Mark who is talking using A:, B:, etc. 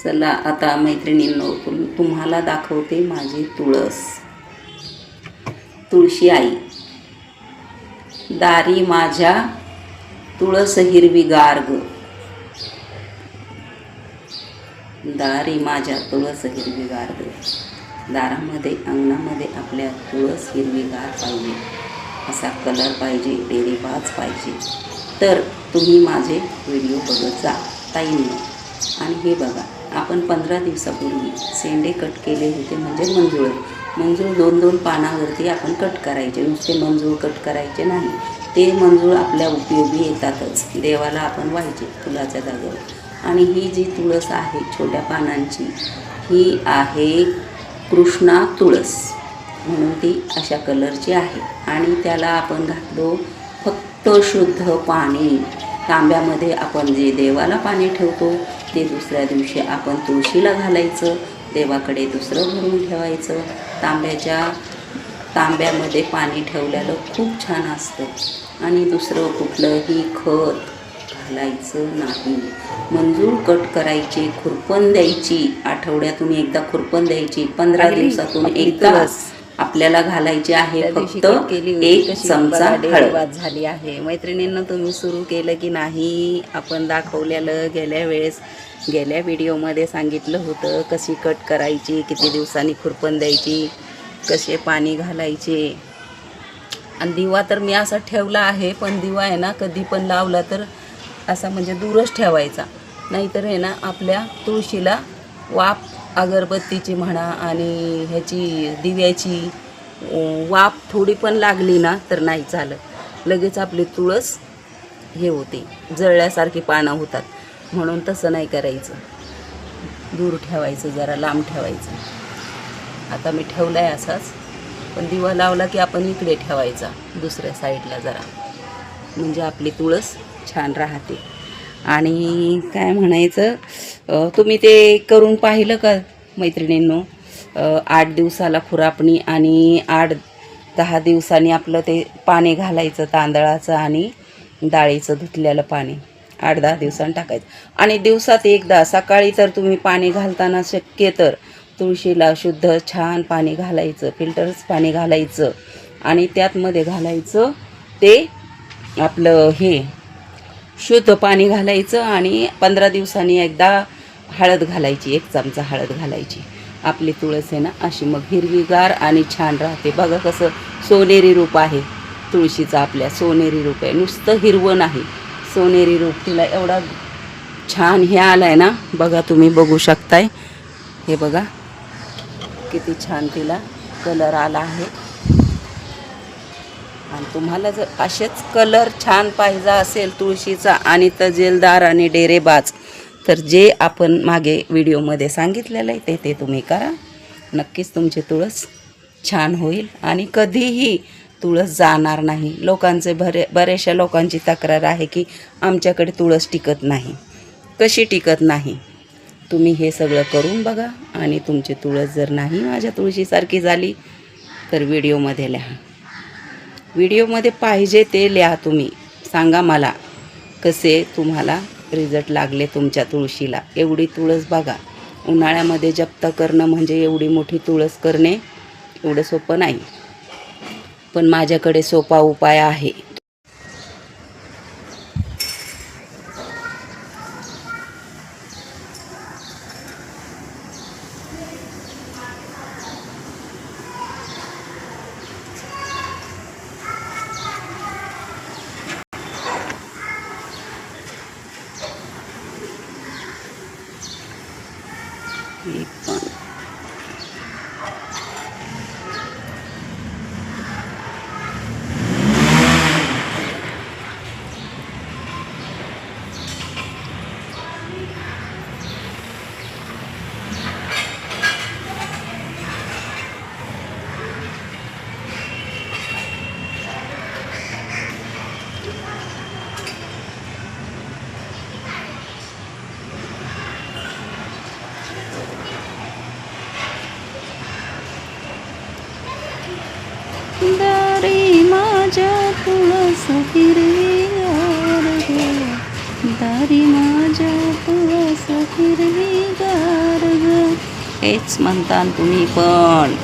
A: चला आता मैत्रिणींनो, तुम्हाला दाखवते माझी तुळस. तुळशी आई, दारी माझ्या तुळस हिरवीगार ग, दारी माझ्या तुळस हिरवीगार ग. दारामध्ये अंगणामध्ये आपल्या तुळस हिरवीगार पाहिजे, असा कलर पाहिजे, डेरेबाज पाहिजे. तर तुम्ही माझे व्हिडिओ बघत जा ताईंनो. आणि हे बघा, आपण 15 दिवसापूर्वी शेंडे कट केले होते, म्हणजे मंजूळ 2-2 पानावरती आपण कट करायचे. नुसते मंजूळ कट करायचे नाही, ते मंजूळ आपल्या उपयोगी येतातच. देवाला आपण व्हायचे फुलाच्या जागेवर. आणि ही जी तुळस आहे छोट्या पानांची, ही आहे कृष्णा तुळस, म्हणून ती अशा कलरची आहे. आणि त्याला आपण घातलो फक्त शुद्ध पाणी. तांब्यामध्ये आपण जे देवाला पाणी ठेवतो ते दुसऱ्या दिवशी आपण तुळशीला घालायचं, देवाकडे दुसरं भरून ठेवायचं. तांब्यामध्ये पाणी ठेवलेलं खूप छान असतं. आणि दुसरं कुठलंही खत घालायचं नाही. मंजूळ कट करायचे, खुरपण द्यायची, आठवड्यातून एकदा खुरपण द्यायची, 15 दिवसातून एकदा आपल्याला घालायची आहे फक्त 1 चमचा हळद. झाली आहे मैत्रिणींना. तुम्ही सुरू केलं की नाही? आपण दाखवलेलं गेल्या व्हिडिओमध्ये सांगितलं होतं कशी कट करायची, किती दिवसांनी खुरपण द्यायची, कसे पाणी घालायचे. आणि दिवा तर मी असा ठेवला आहे, पण दिवा आहे ना कधी पण लावला तर असा म्हणजे दूरच ठेवायचा, नाहीतर आहे ना आपल्या तुळशीला वाफ अगरबत्तीची म्हणा आणि ह्याची दिव्याची वाफ थोडी पण लागली ना तर नाही चालत. लगेच आपली तुळस हे होते, जळल्यासारखी पानं होतात. म्हणून तसं नाही करायचं, दूर ठेवायचं, जरा लांब ठेवायचं. आता मी ठेवला आहे असाच, पण दिवा लावला की आपण इकडे ठेवायचा दुसऱ्या साईडला जरा, म्हणजे आपली तुळस छान राहते. आणि काय म्हणायचं, तुम्ही ते करून पाहिलं का मैत्रिणींनो? 8 दिवसाला खुरापणी आणि 8-10 दिवसांनी आपलं ते पाणी घालायचं, तांदळाचं आणि डाळीचं धुतलेलं पाणी 8-10 दिवसांनी टाकायचं. आणि दिवसात एकदा सकाळी तर तुम्ही पाणी घालताना शक्य तर तुळशीला शुद्ध छान पाणी घालायचं, फिल्टरच पाणी घालायचं. आणि त्यातमध्ये घालायचं ते आपलं हे शुद्ध पाणी घालायचं. आणि 15 दिवसांनी एकदा हळद घालायची, 1 चमचा हळद घालायची. आपली तुळस आहे ना अशी मग हिरवीगार आणि छान राहते. बघा कसं सोनेरी रूप आहे तुळशीचं, आपल्या सोनेरी रूप आहे, नुसतं हिरवं नाही, सोनेरी रूप. तिला एवढा छान हे आलं आहे ना, बघा तुम्ही बघू शकताय. हे बघा किती छान तिला कलर आला आहे. आणि तुम्हाला जर असेच कलर छान पाहिजे असेल तुळशीचा आणि तजेलदार आणि डेरेबाज, तर जे आपण मागे व्हिडिओमध्ये सांगितलेलं आहे ते तुम्ही करा. नक्कीच तुमची तुळस छान होईल आणि कधीही तुळस जाणार नाही. बऱ्याचशा लोकांची तक्रार आहे की आमच्याकडे तुळस टिकत नाही. कशी टिकत नाही? तुम्ही हे सगळं करून बघा आणि तुमची तुळस जर नाही माझ्या तुळशीसारखी झाली तर व्हिडिओमध्ये लिहा. व्हिडिओमध्ये पाहिजे ते लिहा. तुम्ही सांगा मला कसे तुम्हाला रिझल्ट लागले तुमच्या तुळशीला. एवढी तुळस बघा, उन्हाळ्यामध्ये जप्त करणं म्हणजे एवढी मोठी तुळस करणे एवढं सोपं नाही, पण माझ्याकडे सोपा उपाय आहे. एक पण दारी माझ्या तुळस हिरवीगार ग, दारी माझ्या तुळस हिरवीगार हेच म्हणता तुम्ही पण.